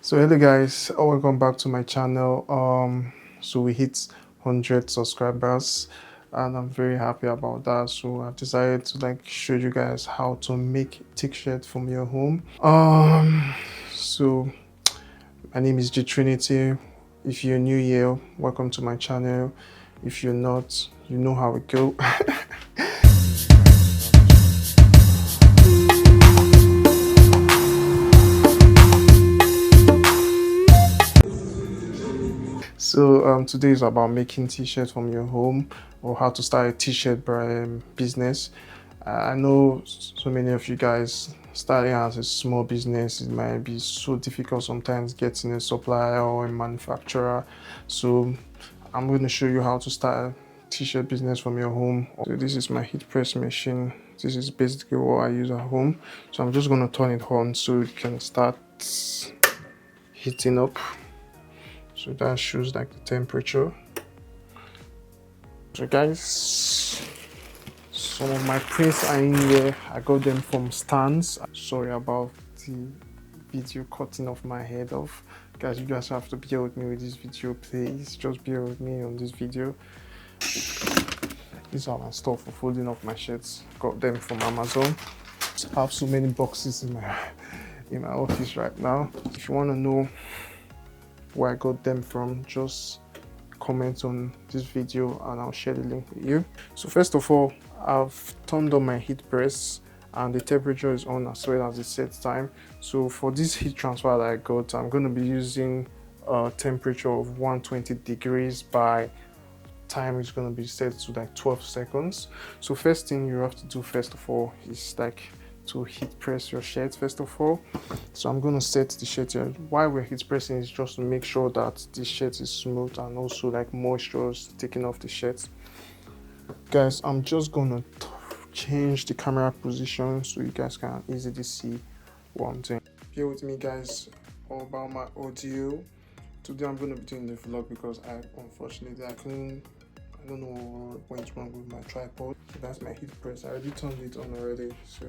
So hello guys, welcome back to my channel. So we hit 100 subscribers and I'm very happy about that. So I've decided to show you guys how to make t-shirt from your home. So my name is G Trinity. If you're new here, welcome to my channel. If you're not, you know how it go. So today is about making t-shirts from your home, or how to start a t-shirt business. I know so many of you guys starting as a small business, it might be so difficult sometimes getting a supplier or a manufacturer. So I'm going to show you how to start a t-shirt business from your home. So this is my heat press machine. This is basically what I use at home. So I'm just going to turn it on so it can start heating up. So that shows like the temperature. So guys, some of my prints are in here. I got them from stands. Sorry about the video cutting off my head off. Guys, you guys have to bear with me with this video, please. Just bear with me on this video. These are my stuff for folding up my shirts. Got them from Amazon. I have so many boxes in my office right now. If you want to know where I got them from, just comment on this video and I'll share the link with you. So first of all, I've turned on my heat press and the temperature is on as well as the set time. So for this heat transfer that I got, I'm going to be using a temperature of 120 degrees by time is going to be set to like 12 seconds. So first thing you have to do first of all is to heat press your shirt first of all. So I'm going to set the shirt here. Why we're heat pressing is just to make sure that the shirt is smooth and also like moisture is taken off the shirt. Guys, I'm just going to change the camera position so you guys can easily see what I'm doing. Bear with me guys, all about my audio. Today I'm going to be doing the vlog because unfortunately I don't know what went wrong with my tripod. So that's my heat press. I already turned it on already, so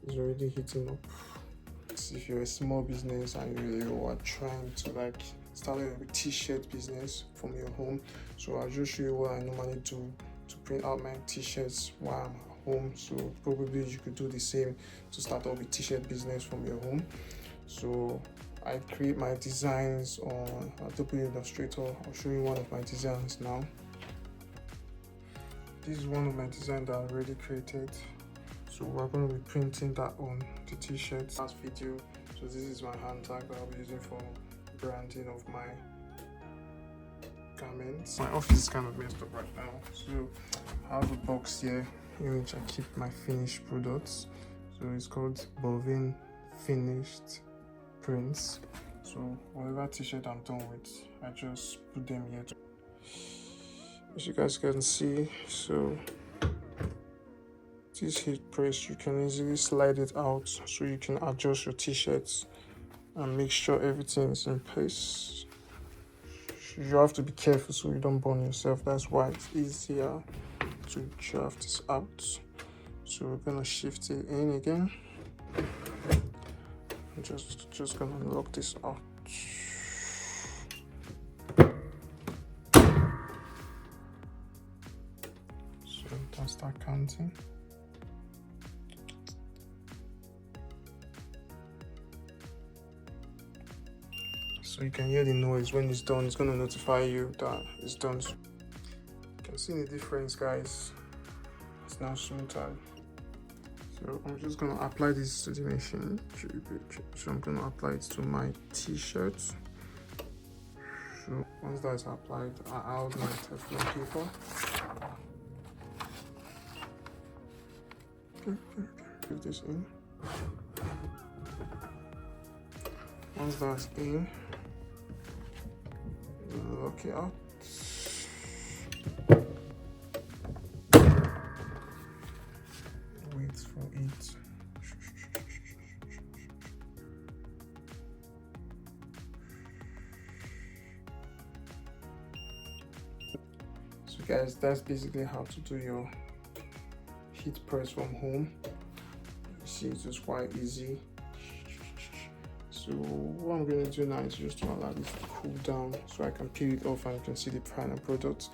it's already heating up. If you're a small business and you are trying to start a t-shirt business from your home, so I'll just show you what I normally do to print out my t-shirts while I'm at home. So probably you could do the same to start off a t-shirt business from your home. So I create my designs on Adobe Illustrator. I'll show you one of my designs now. This is one of my designs that I already created. So we're going to be printing that on the t-shirts. Last video, so this is my hand tag that I'll be using for branding of my garments. My office is kind of messed up right now, so I have a box here in which I keep my finished products. So it's called Bovin Finished Prints. So whatever t-shirt I'm done with, I just put them here. As you guys can see, so this heat press, you can easily slide it out so you can adjust your t-shirts and make sure everything is in place. You have to be careful so you don't burn yourself. That's why it's easier to draft this out. So we're gonna shift it in again. I'm just gonna lock this out. So let's start counting. So you can hear the noise when it's done. It's going to notify you that it's done. You can see the difference, guys. It's now smoother. So I'm just going to apply this to the machine. So I'm going to apply it to my t-shirt. So once that is applied, I add my Teflon paper. Put this in. Once that's in, lock it out. Wait for it. So guys, that's basically how to do your heat press from home. You see, it was quite easy. So So what I'm going to do now is just to allow this to cool down so I can peel it off and you can see the final product.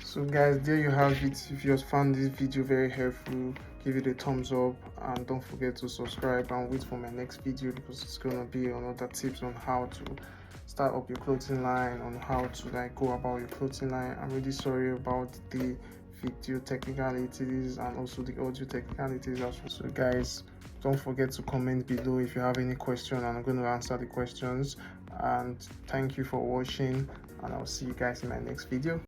So guys, there you have it. If you found this video very helpful, give it a thumbs up and don't forget to subscribe and wait for my next video, because it's gonna be another tips on how to start up your clothing line, on how to like go about your clothing line. I'm really sorry about the video technicalities and also the audio technicalities as well. So guys, don't forget to comment below if you have any question, and I'm going to answer the questions. And thank you for watching, and I'll see you guys in my next video.